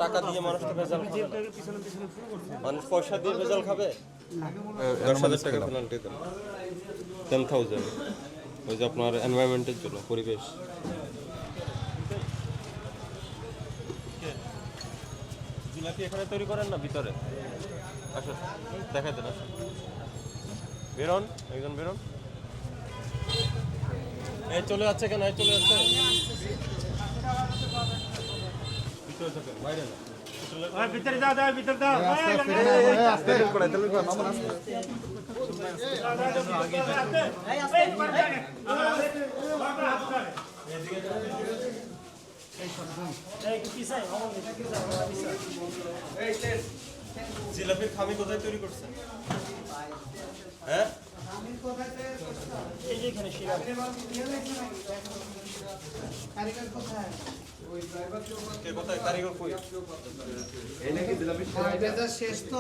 টাকা দিয়ে মানুষ তো ভেজাল খাবে না। মানুষ পয়সা দিয়ে ভেজাল খাবে। 10,000 টাকা পেনাল্টি দেন, 10,000। ওই যে আপনার এনভায়রনমেন্টের জন্য, পরিবেশ। জিলাপি এখানে তৈরি করেন না ভিতরে? আসুন দেখা দেন, আসুন বেরোন, একজন বেরোন। এই চলে যাচ্ছে কেন? এই চলে যাচ্ছে, ভিতরে থাকেন, বাইরে না। ভিতরে দাও, দাও ভিতরে দাও। জিলাপির খামি কোথায় তৈরি করছেন? হ্যাঁ, এই যে এখানে শিরা। কে কোথায়? কারিগর কই? শেষ তো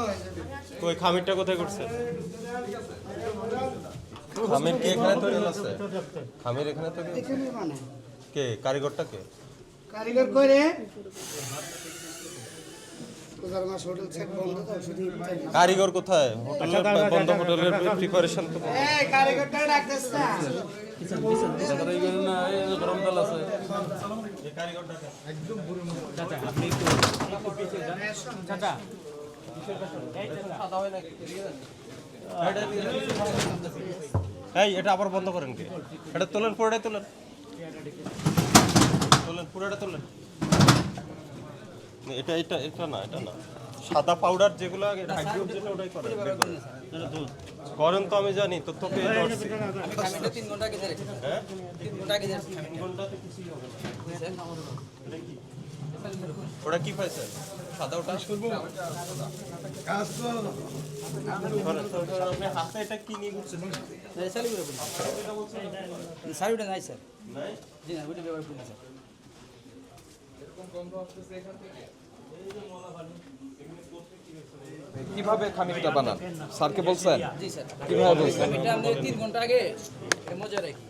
কই খামিরটা কোথায় করছেন? খামির কি এখানে তৈরি হচ্ছে? খামির এখানে তৈরি হচ্ছে? এখানে মানে কে কারিগরটা কে? কারিগর করে কোথার মাস হোটেল চেক বন্ধ তো শুধু কারিগর কোথায়? হোটেলের বন্ধ, হোটেলের প্রিপারেশন তো বন্ধ। এই কারিগরটা ডাকতেছ না গরম জল আছে। এই কারিগরটা কে? একদম পুরো চাচা, আপনি একটু পিছে যান চাচা। সাদা হয় না, এই এটা আবার বন্ধ করেন কে? এটা তোলেন, পুরোটাই তোলেন, তোলেন পুরোটা তোলেন। এটা এটা এটা না, এটা না, সাদা পাউডার যেগুলো হাইড্রোজেন যেটা ওটাই করেন, বের করেন। করেন তো আমি জানি, তো তোকে এটা হচ্ছে। 3 ঘন্টা আগে রেখে হ্যাঁ, 3 ঘন্টা আগে 3 ঘন্টাতে কিছুই হবে না। এটা কি? ওটা কি পাইছে? সাদা ওটা আপনি হাতে এটা কি নিয়ে ঘুরছেন? চালু করে বলুন স্যার ওটা নাই স্যার নাই, জি না ওটা ব্যবহার করুন স্যার কিভাবে খামিরটা বানান স্যারকে বলছেন? জি স্যার কিভাবে বলছেন? এটা আমরা 3 ঘন্টা আগে মজা রাখি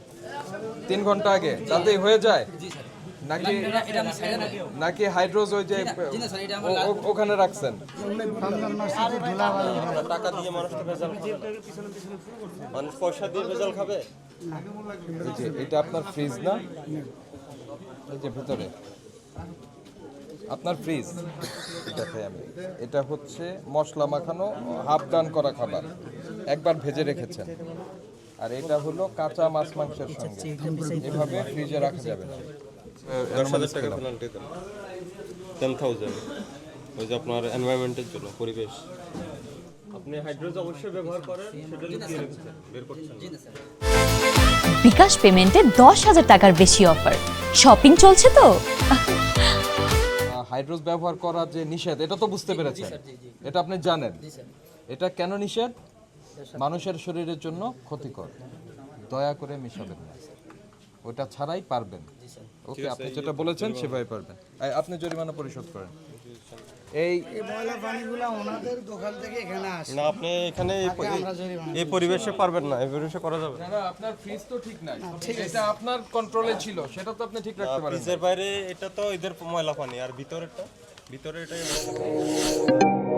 3 ঘন্টা আগে তাতেই হয়ে যায় জি স্যার নাকি? এটা আমি সাইডে রাখি নাকি হাইড্রোজ ওই যে জি না স্যার এটা আমরা ওখানে রাখছেন? টাকা দিয়ে মানুষ তো ভেজাল খাবে না। মানুষ পয়সা দিয়ে ভেজাল খাবে। এই যে এটা আপনার ফ্রিজ না? এই যে ভিতরে আপনার ফ্রিজ, দেখাই আমি। এটা হচ্ছে মশলা মাখানো হাফ ডান করা খাবার, একবার ভেজে রেখেছেন। আর এটা হলো কাঁচা মাছ মাংসের সঙ্গে, এভাবে ফ্রিজে রাখা যাবে না। 10,000 টাকা পেনাল্টি দেন, 10,000। ওই যে আপনার এনভায়রনমেন্টের জন্য, পরিবেশ। আপনি হাইড্রোজ অবশ্যই ব্যবহার করেন, সেটা লুকিয়ে রেখেছেন, বের করছেন না। জি না স্যার বিকাশ পেমেন্টে 10,000 টাকার বেশি অফার। শপিং চলছে তো। হাইড্রোজ ব্যবহার করা যে নিষেধ, এটা তো বুঝতে পেরেছেন, এটা আপনি জানেন। এটা কেন নিষেধ? মানুষের শরীরের জন্য ক্ষতিকর, দয়া করে মিশাবেন না, ওটা ছাড়াই পারবেন। ওকে, আপনি যেটা বলেছেন সেভাবে পারবেন। আপনি জরিমানা পরিশোধ করেন। এই এই ময়লা পানিগুলো ওনাদের দোকান থেকে এখানে আসে না, আপনি এখানে আমরা জরিমানা এই পরিবেশে পারবেন না, এই পরিবেশে করা যাবে না। না, আপনার ফ্রিজ তো ঠিক নাই, এটা আপনার কন্ট্রোলে ছিল, সেটা তো আপনি ঠিক রাখতে পারেন। ফ্রিজের বাইরে এটা তো এদের ময়লা পানি, আর ভিতরে এটাই ময়লা পানি।